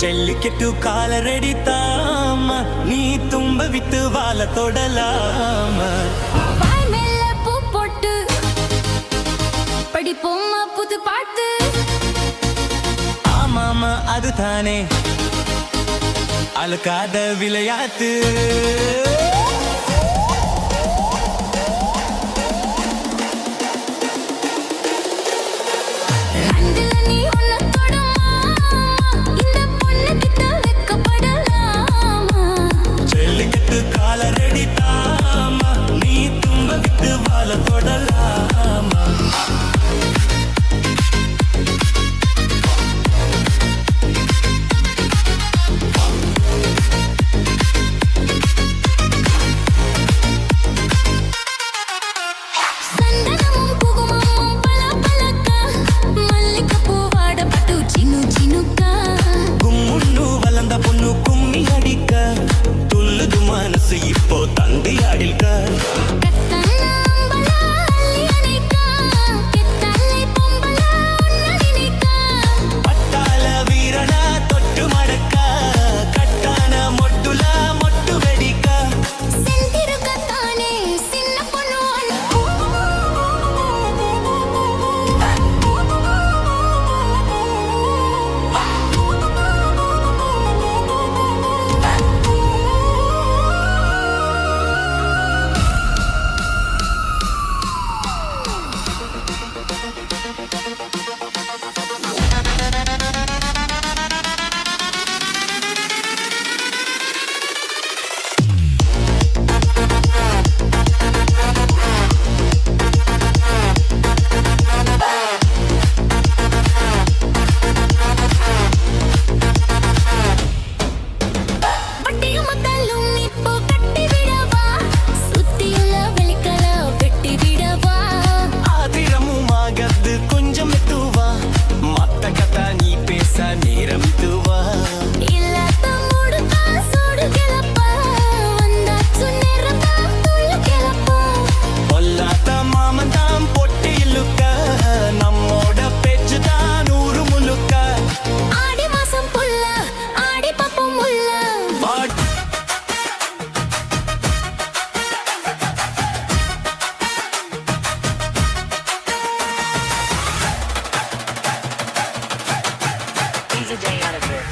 ஜல்லிக்கட்டு காலரடி தாம நீ தும்ப வித்து வாழ தொடலாம வாய் மேல பூ போட்டு படிப்போமா புது பாட்டு ஆமாமா அதுதானே அழுக்காத விளையாட்டு இப்போ தந்தி ஆடில்க பட்டாள வீரன தொட்டு மடக்க கட்டான மொட்டுல மொட்டு வெடிக்க செந்திருக்கத்தானே சின்ன பொண்ணு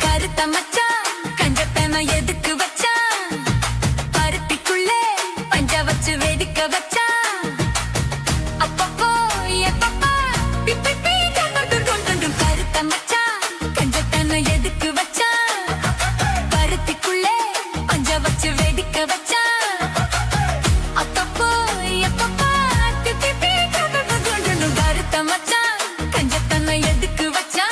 கருத்த மச்சான் கஞ்சத்தன எதுக்கு வச்சா பருத்திக்குள்ளே பஞ்ச வச்சு வெடிக்க வச்சா அப்பப்போ எப்பப்பா பிப்பி கருத்த மச்சான் கஞ்சத்தன எதுக்கு வச்சா பருத்திக்குள்ளே பஞ்ச வச்சு வெடிக்க வச்சா அப்பப்போ எப்பப்பா பிப்பி கருத்த மச்சான் கஞ்சத்தன எதுக்கு வச்சா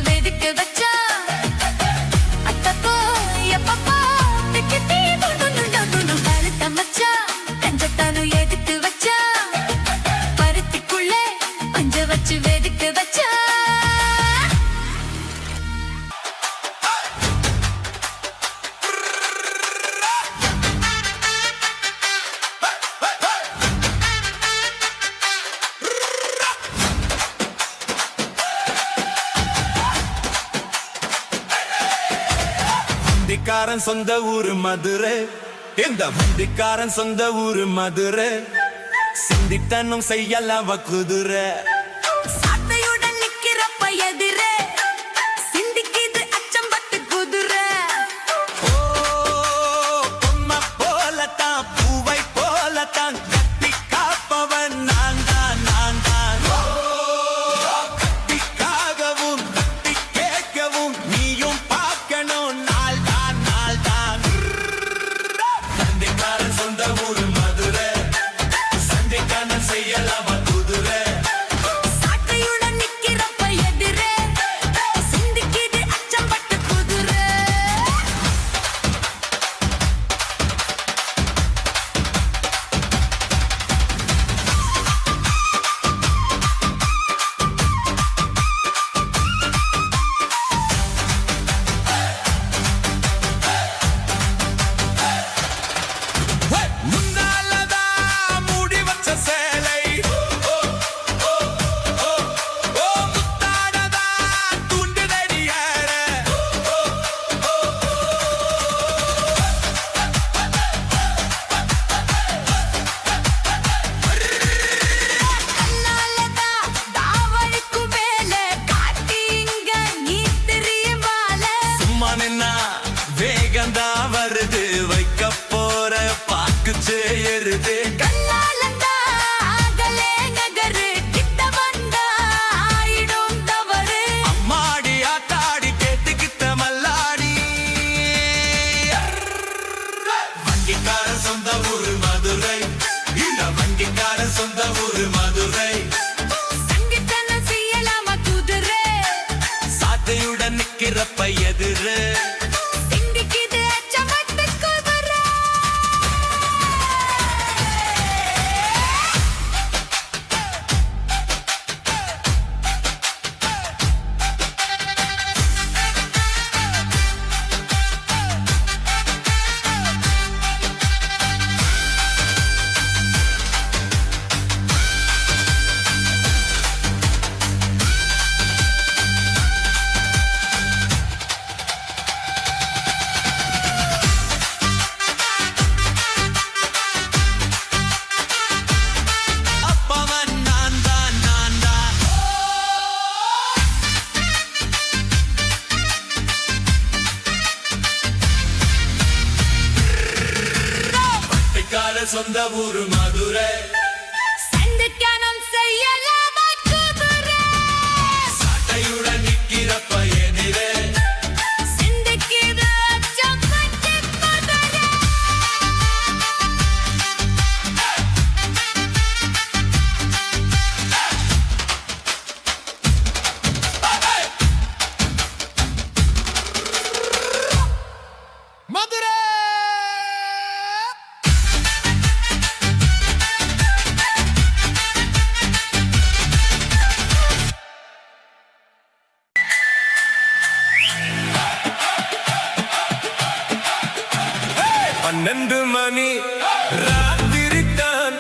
வெடிக்க வச்சா அத்தப்போ எப்பப்பா திக்கி கருத்த மச்சா கஞ்சத்தானு எடுத்து வச்சா பருத்திக்குள்ளே பஞ்ச வச்சு வெடிக்க வச்சா முந்திக்காரன் சொந்த ஊரு மதுரை இந்த முந்திக்காரன் சொந்த ஊரு மதுரை சிந்தித்தனும் செய்யலவ குதிரை சாத்தையுடன் நிக்கிறப்ப எதிரே சிந்திக்கிது அச்சம்பட்டு குதிரை பொம்மை போலத்தான் பூவை போலத்தான் கட்டி காப்பவன் நான் தான் நான் தான் கட்டிக்காகவும் கட்டி கேட்கவும் நீயும் பார்க்கணும் நாள் தான் நாள் தான் சொந்த ஊரு மதுரை சண்டைக்கான செய்யலாம் குதிரை நிக்கிறப்ப எதிரு சிந்திக்குது அச்சமட்டு குதிரை. அப்பவன் நான் தான் நான் தான் பட்டிக்கார சொந்த ஊரு மதுரை சந்திக்கணும் செய்யலாமா குதிரை. சாட்டையுடன் நிக்கிறப்ப எதிரே சிந்திக்குது அச்சமட்டு குதிரை. மதுரை பன்னெண்டு மணி ராத்திரி தான்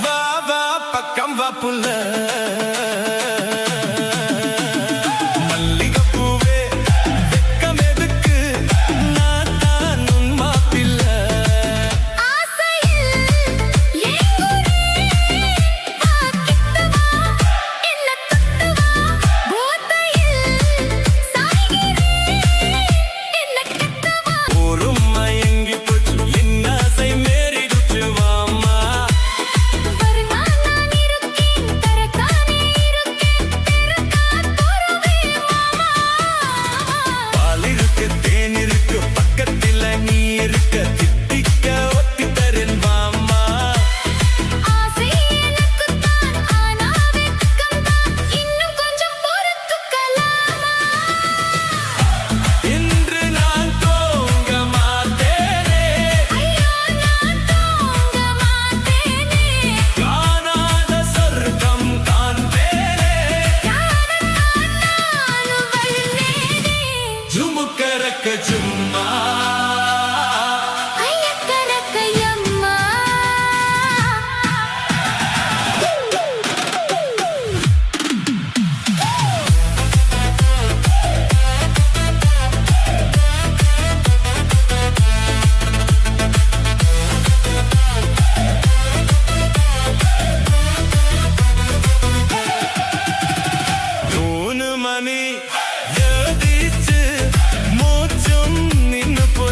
வா வா பக்கம் வா புள்ள மல்லிகைப்பூவே வெக்கம் எதுக்கு நான் தான் உன் மாப்பிள்ளை ஆசையில் ஏங்குறே வா கிட்ட வா என்ன தொட்டு வா போதையில் சாய்கிறே என்ன கிட்ட வா. ஒரு மயங்கி போச்சு என் ஆசை மேறிடுச்சு வாமா வருங்கால் நான் இருக்கேன் தரத்தானே இருக்கேன் தெருக்காத் போறவே மாமா. பால் இருக்கு தேன் இருக்கு பக்கத்துல நீ இருக்க தித்திக்க ஒத்தி தரேன் வாமா ஆசை எனக்குத்தான் ஆனா வெட்கம்தான் இன்னும் கொஞ்சம் பொறுத்துக்கலாமா. இன்று நான் தூங்க மாட்டேனே ஐயோ நான் தூங்க மாட்டேனே. காணாத சொர்க்கம் காண்பேனே நானும் வந்தேனே. ஜுமுக்கரக்க ஜும்மா ஐயக்கரக்கையம்மா. மூணு மணி எழுதிச்சு மூச்சும் நின்னு போச்சு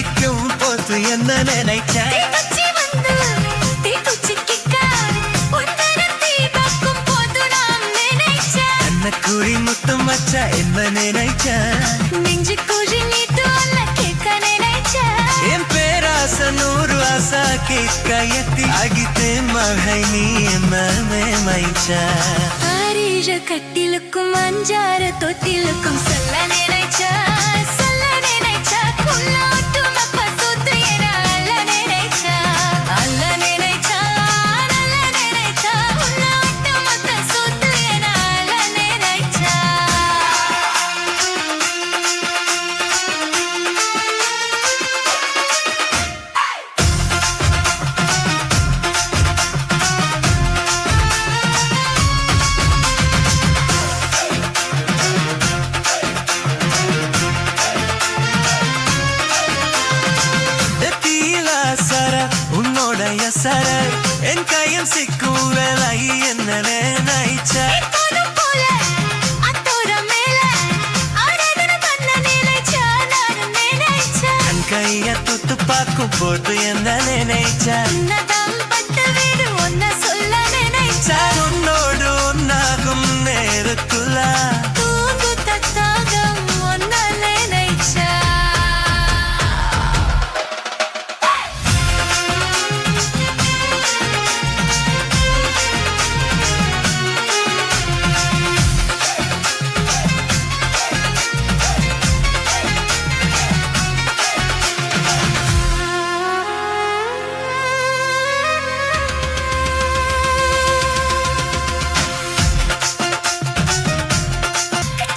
அடிக்கும் போது என்ன நினைச்ச தீக்குச்சி வந்து தீக்குச்சி கிக்க உந்தர தீபக்கும் போது நான் நினைச்சேன் என்ன குறி முத்தம் வச்ச என்ன நினைச்ச நெஞ்சு குழி நீட்டு அல்ல கேட்க நினைச்சேன் என் பேராச நூறு ஆசா கேட்க எத்தி அகித்து மகை நீ என்னமே மைச்ச ஆரீழ கட்டிலுக்கும் அஞ்சார தொட்டிலுக்கும் சொல்ல நினைச்சா உள்ளாட்டும் அப்ப சூத்து என அல்ல நினைச்சா நல்ல நினைச்சா உள்ளாட்டும் அப்ப சூத்து என அல்ல நினைச்சா உன்னோடைய சர என் கையில் சிக்கும் வேலை என்ன நினைச்ச இப்போதும் போல அத்தோட மேல ஆராதனை பண்ண நினைச்சா நானும் நினைச்சேன் என் கைய துத்து பார்க்கும் போது என்ன நினைச்ச உன்னதம் பட்டு வீடு ஒன்ன சொல்ல நினைச்சா உன்னோடு ஒன்னாகும் நேருக்குள்ள தூங்கு தத்தாகம் ஒன்ன நினைச்சா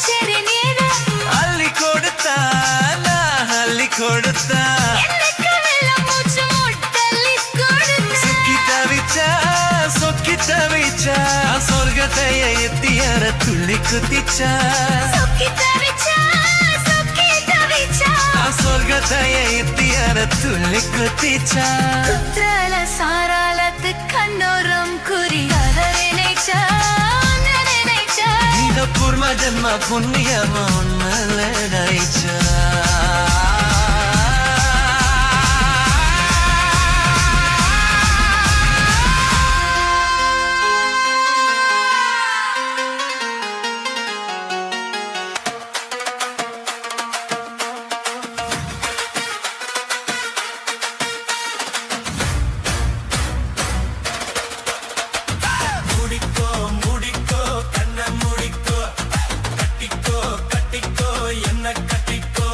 சரி நேரா அள்ளி கொடுத்தா நான் அள்ளி கொடுத்தா எனக்கு வெள்ளம் மூச்சு முட்டல்லி கொடுத்த சொக்கி தவிச்சா சொர்க்கத்தைய எத்தியார துள்ளி குத்திச்சா சொக்கி தவிச்சா சொர்க்கத்தைய எத்தியார துள்ளி குத்திச்சா குற்றல சாராளத்து கண்ணோரம் குறியாத நினைச்சா இந்த பூர்வ ஜன்ம புண்ணியமா உன்மல நினைச்சா முடிக்கோ முடிக்கோ கண்ண முடிக்கோ கட்டிக்கோ கட்டிக்கோ என்ன கட்டிக்கோ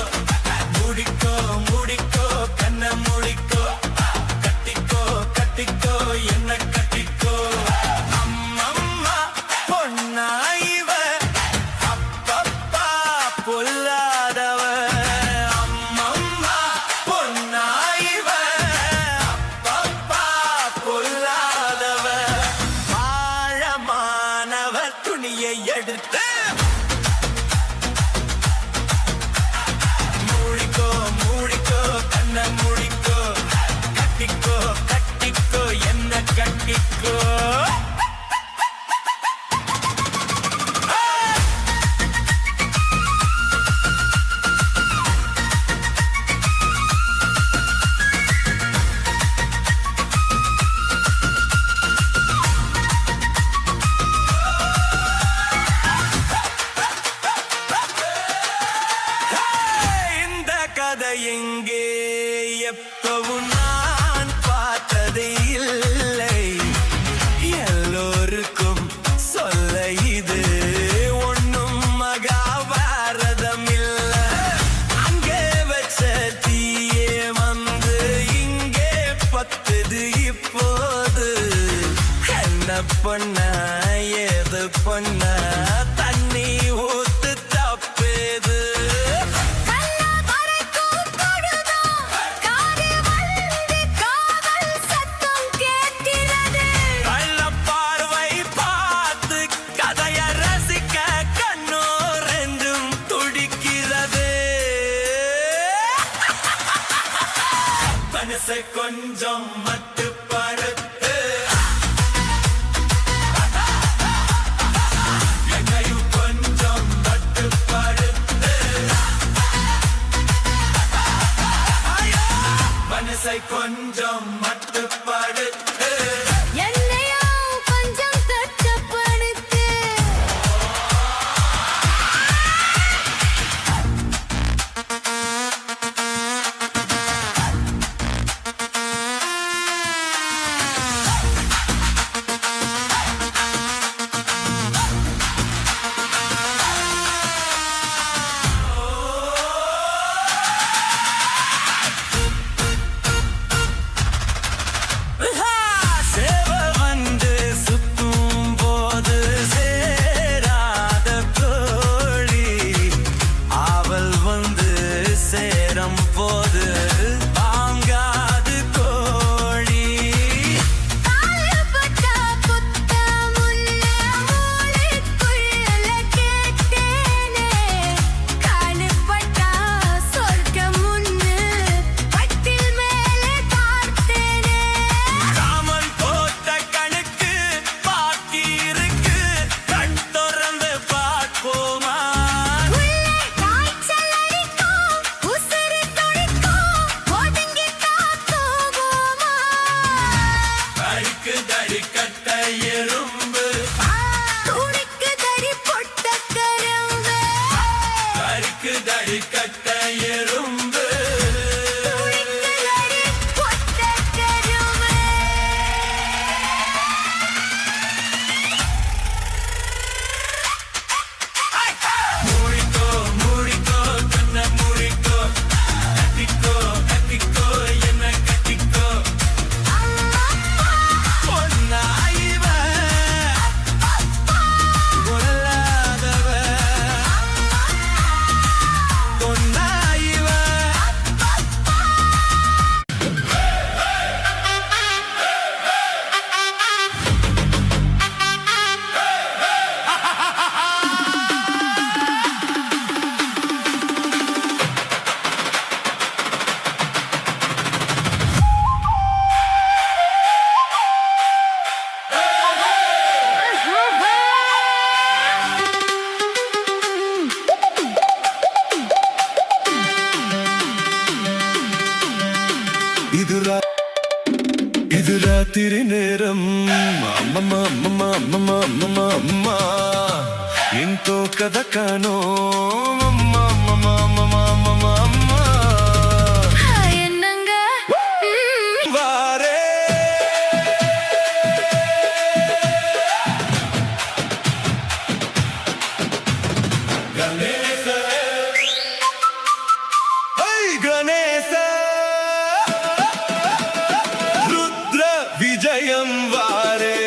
முடிக்கோ முடிக்கோ கண்ண முடிக்கோ கட்டிக்கோ கட்டிக்கோ என்ன கட்டிக்கோ அம்மம்மா பொன்னாயிவ அப்பப்பா பொல்லாதவ அம்மம்மா பொன்னாயிவ அப்பப்பா பொல்லாதவ ஆழமானவ துணியை எடுத்து மூடிக்கோ மூடிக்கோ கண்ண மூடிக்கோ கட்டிக்கோ கட்டிக்கோ என்ன கட்டிக்கோ இந்த கதை எங்கே எப்பவும் நான் பார்த்தது இல்லை எல்லோருக்கும் சொல்ல இது ஒண்ணும் மகாபாரதம் இல்ல அங்கே வச்ச தீயே வந்து இங்கே பத்துது இப்போது என்ன பண்ண ஏது பண்ண தண்ணி ஊத்து தப்பேது கல்லா வரைக்கும் தொழுதோம் காது வந்து காவல் சத்தம் கேட்கிறது கள்ள பார்வை பார்த்து கதைய ரசிக்க கண்ணோ ரெண்டும் துடிக்கிறது மனசை கொஞ்சம் மட்டுப்படுத்து என்னையும் கொஞ்சம் மட்டுப்படுத்து ஐயோ! தடி கட்ட எறும்பு துணிக்கு தடி பொட்ட கரும்பு கறிக்கு தடி கட்ட எறும்பு துணிக்கு தடி பொட்ட கரும்பு மூடிக்கோ மூடிக்கோ கண்ண மூடிக்கோ கட்டிக்கோ கட்டிக்கோ என்ன கட்டிக்கோ பொன்னாயிவ பொல்லாதவ பொன்னாயிவ இது ராத்திரி நேரம் அம்மம்மா அம்மம்மா அம்மம்மா அம்மம்மா அம்மா ఎంతో కథ కానో అమ్మమ్మ అమ్మమ్మ అమ్మమ్మ అమ్మమ్మ అమ్మ என்னங்க వారే గణేశ ఐ గణేశ రుద్ర విజయం వారే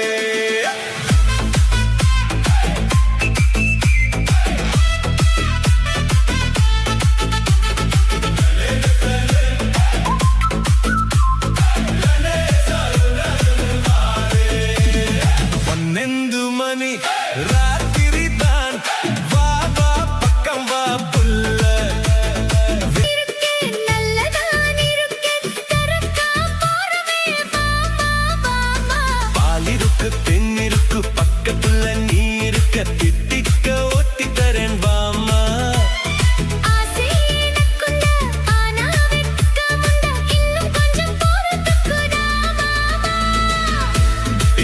పన్నెండు మణి రాత్రి దాన్ వా వా పక్కం వా పుల్ల இருக்கேன் நல்லதான் இருக்கேன் தரக்கா போறவே வாமா வாமா பாலிருக்கு பெண்ணிருக்கு பக்கத்துல நீ இருக்க திட்டிக்க ஒத்தி தரேன் வாமா ஆசை எனக்குள்ள ஆனா வெட்கமுண்ட இன்னும் கொஞ்சம் பொறுத்துக்குடா மாமா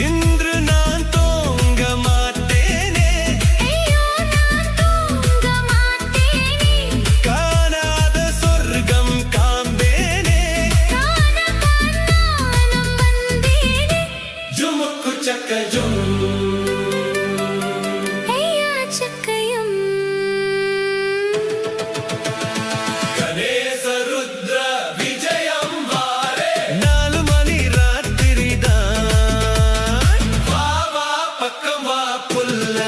இன்று நான் தூங்க மாட்டேனே ஐயோ நான் தூங்க மாட்டேனே காணாத சொர்க்கம் காம்பேனே காண நானும் வந்தேனே ஜுமுக்கு சக்க ஜும் ஐயா சக்கையும் గణేశ రుద్ర విజయం వారే 4 మణి రాత్రి దాన్ వా వా పక్కం వా పుల్ల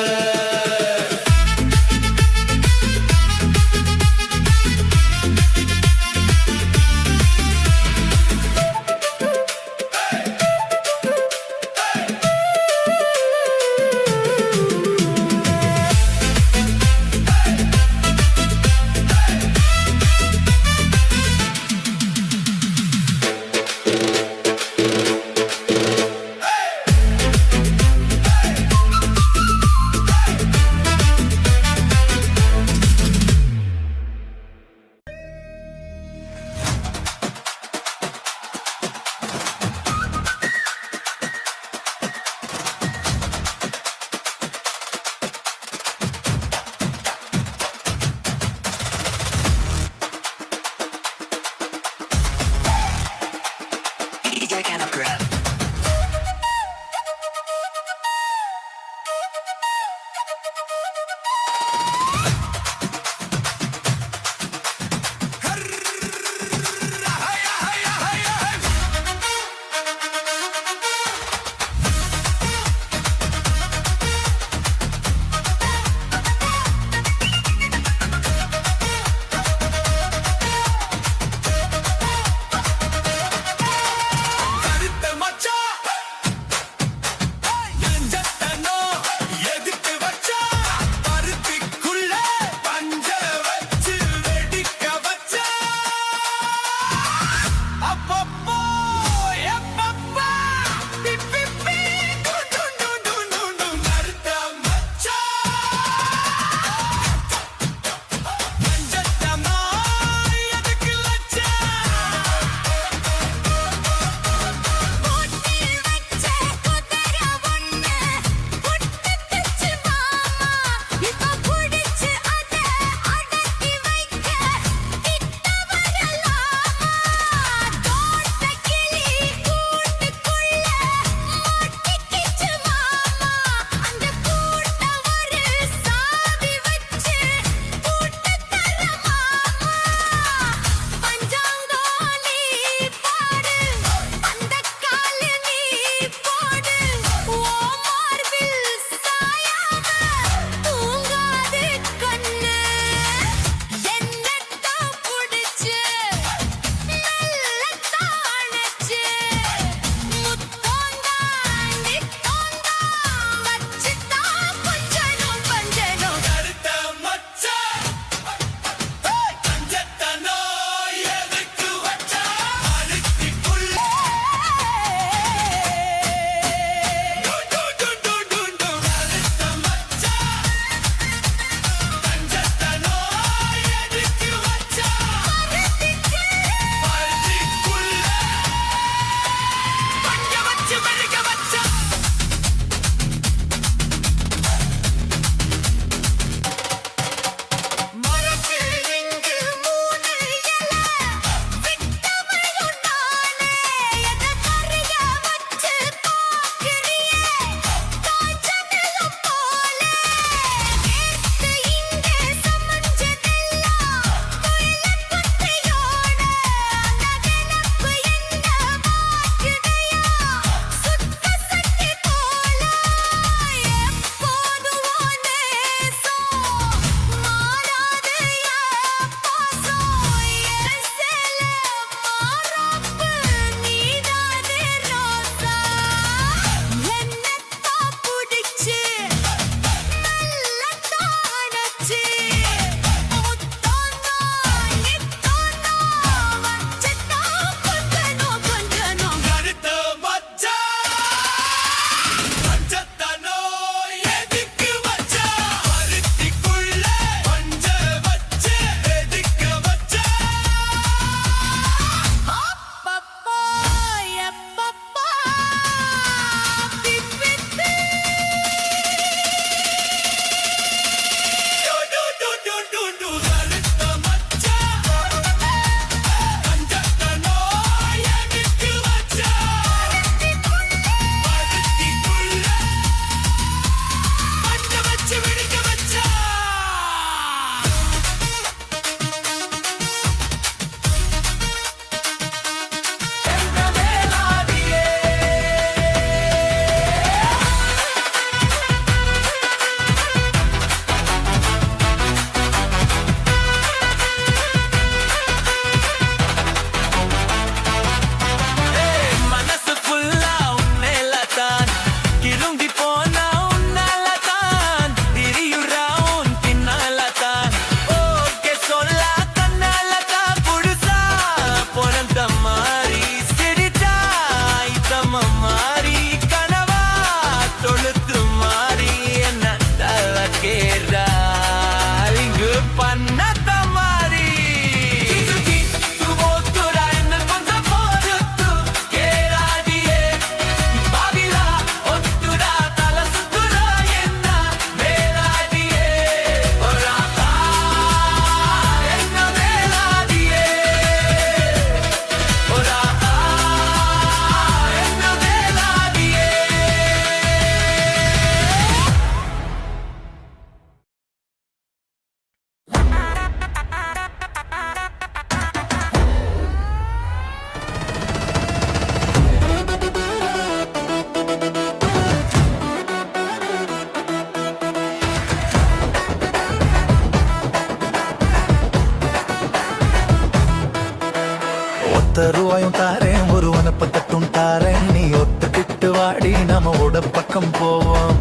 பக்கம் போவோம்.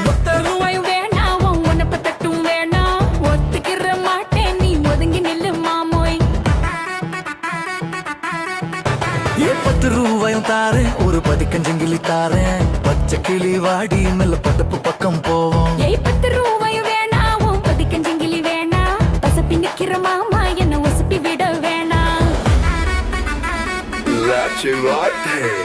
ஒத்த ரூபாயும் வேணாம், உன் உனப்ப தட்டும் வேணாம். ஒத்துக்கிற மாட்டேன், நீ ஒதுங்கி நில்லு மாமோய். 10 ரூபாயும் தாரேன், ஒரு பதிக்கஞ்சங்கிலி தாரேன். பச்சை கிளி வாடி மெல்ல பட்டப்பு பக்கம் போவோம். 10 ரூபாயும் வேணாம், உன் பதிக்கஞ்சிங்கிலி வேணாம். பசப்பி நிக்கிற மாமா என்ன ஒசுப்பி விட வேணாம். That's you right there.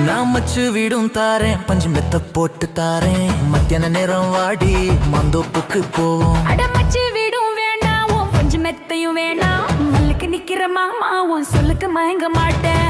நான் மச்சு வீடும் தாரேன், பஞ்சு மெத்த போட்டு தாரேன். மத்தியான நேரம் வாடி மந்தோப்புக்கு போவோம். அடமச்சு வீடும் வேணாம், உன் பஞ்சு மெத்தையும் வேணாம். மல்லுக்கு நிக்கிற மாமா உன் சொல்லுக்கு மயங்க மாட்டேன்.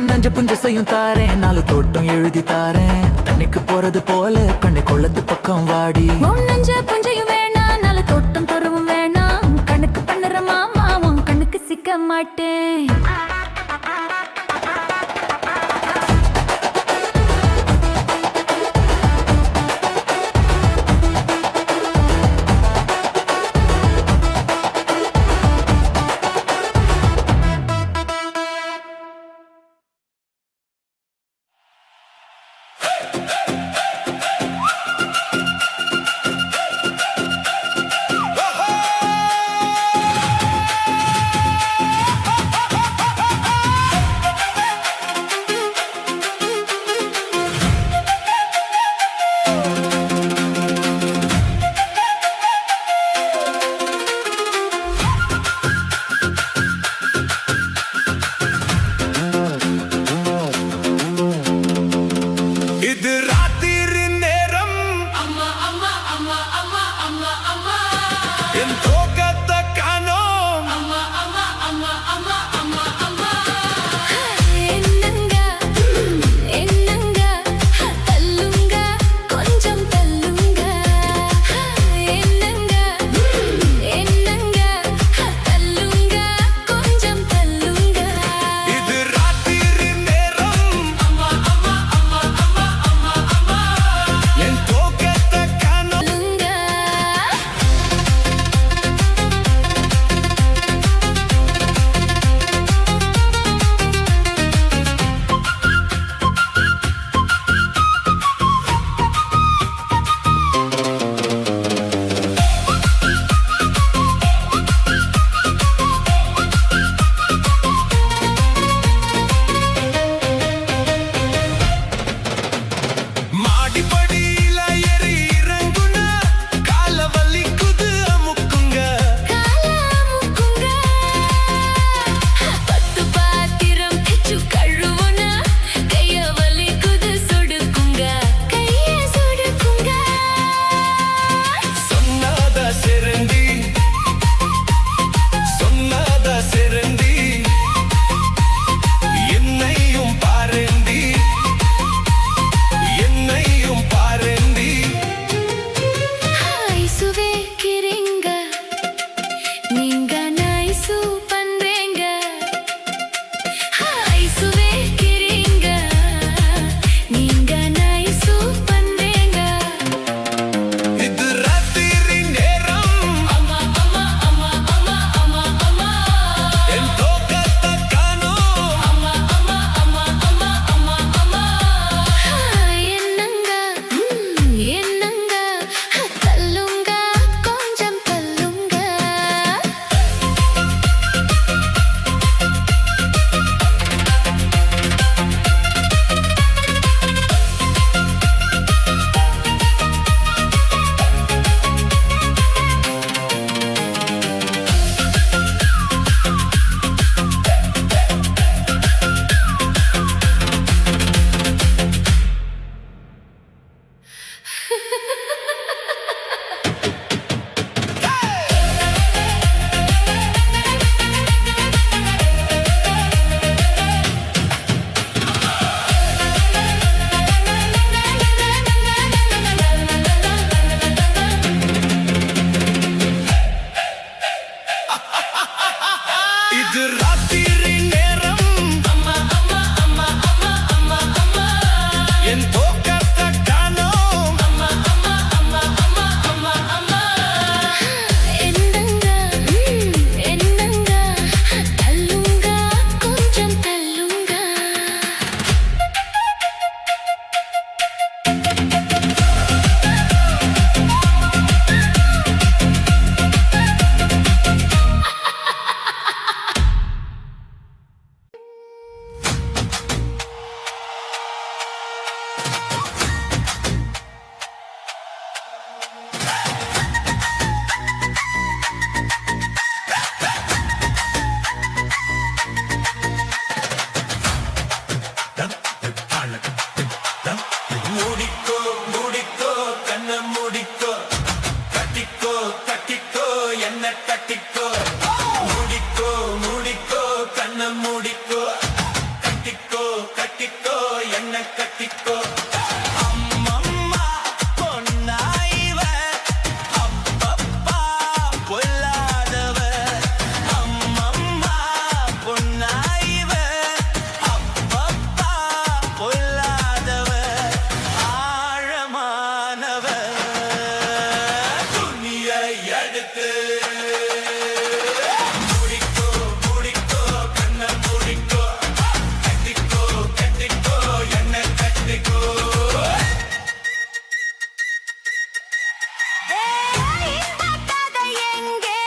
நஞ்ச புஞ்சசையும் தாரேன், 4 தோட்டம் எழுதி தாரேன். தண்ணிக்கு போறது போல கண்ணை கொள்ளத்து பக்கம் வாடி. உன் நெஞ்ச புஞ்சையும் வேணாம், 4 தோட்டம் தொறவும் வேணாம். கண்ணுக்கு பண்ணுற மாமா உன் கண்ணுக்கு சிக்க மாட்டேன். இது ராத்திரி நேரம் அம்மா அம்மா அம்மா அம்மா அம்மா அம்மா என் தோக்கத்த காணோம் அம்மா அம்மா அம்மா அம்மா அம்மா அம்மா என்னங்க என்னங்க தள்ளுங்க கொஞ்சம் தள்ளுங்க மூடிக்கோ மூடிக்கோ கண்ண மூடிக்கோ கட்டிக்கோ கட்டிக்கோ என்ன கட்டிக்கோ மூடிக்கோ மூடிக்கோ கண்ண மூடிக்கோ கட்டிக்கோ கட்டிக்கோ என்ன கட்டிக்கோ அம்மம்மா பொன்னாயிவ அப்பப்பா பொல்லாதவ அம்மம்மா பொன்னாயிவ அப்பப்பா பொல்லாதவ ஆழமானவ துணியை எடுத்து மூடிக்கோ மூடிக்கோ கண்ண மூடிக்கோ கட்டிக்கோ கட்டிக்கோ என்ன கட்டிக்கோ இந்த கதை எங்கே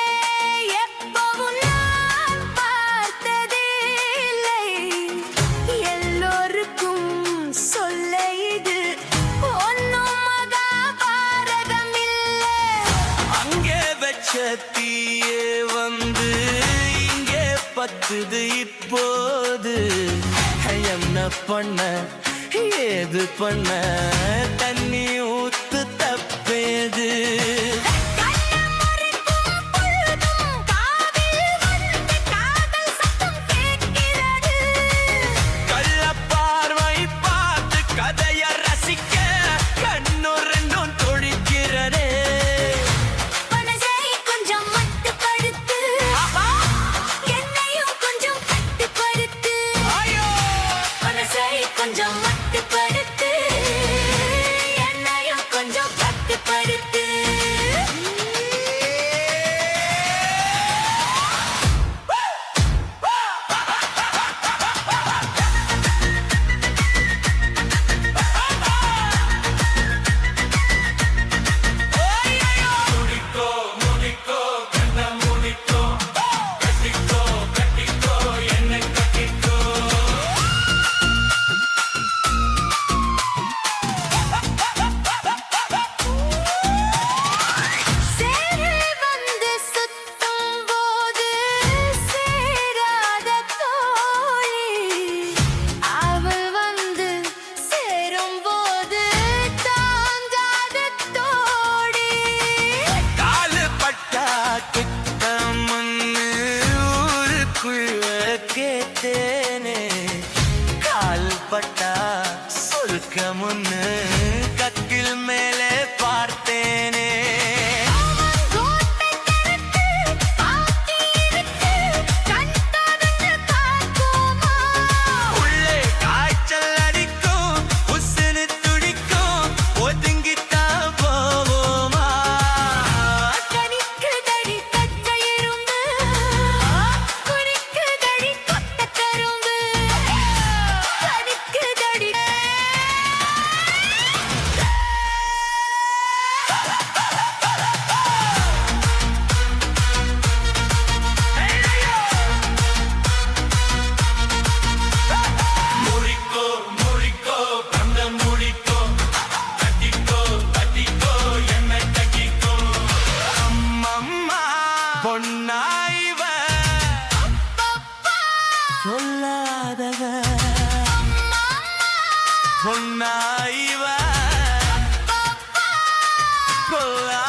எப்பவும் நான் பார்த்ததில்லை எல்லோருக்கும் சொல்ல இது ஒன்னும் மகாபாரதம் இல்லை அங்கே வச்ச தீயே வந்து இங்கே பத்துது இப்போது என்ன பண்ண ஏது பண்ண தண்ணி ஊத்து தப்பேது கண்ணம் முறிக்கும் பொழுதும் காதில் வந்து காதல் சத்தம் கேட்கிறது கள்ளப்பார்வை பார்த்து கதைய ரசிக்க கண்ணு ரெண்டும் தொழிக்கிறதே மனசை கொஞ்சம் மட்டுப்படுத்து என்னையும் கொஞ்சம் கட்டுப்படுத்து மனசை கொஞ்சம் மட்டுப்படுத்து என்னையும் கொஞ்சம் கட்டுப்படுத்து மூடிக்கோ மூடிக்கோ கண்ண மூடிக்கோ கட்டிக்கோ கட்டிக்கோ என்ன கட்டிக்கோ சேரை வந்து சுத்தும் போது சேராத தோழி அவள் வந்து சேரும் போது தாங்காத தோழி காலு பட்டா கிட்ட மண்ணு ஊருக்குள்ள கேட்டேனே கால் பட்டா சொருக்க முன்னு கட்டில் மேலே பார்த்தேனே அவன் கோட்டை திறந்து பாக்கி இருக்கு கண் திறந்து பார்ப்போமா உள்ளே காய்ச்சல் அடிக்கும் உசுனு துடிக்கும் ஒதுங்கிட்டா போவோமா கனிக்குதடி கச்சை எறும்பு குறிக்குதடி கொத்த கரும்பு கனிக்குதடி மூடிக்கோ மூடிக்கோ கண்ண மூடிக்கோ கட்டிக்கோ கட்டிக்கோ என்ன கட்டிக்கோ அம்மம்மா பொன்னாயிவ சொல்லாதவ பொன்னாயிவ கொல்லா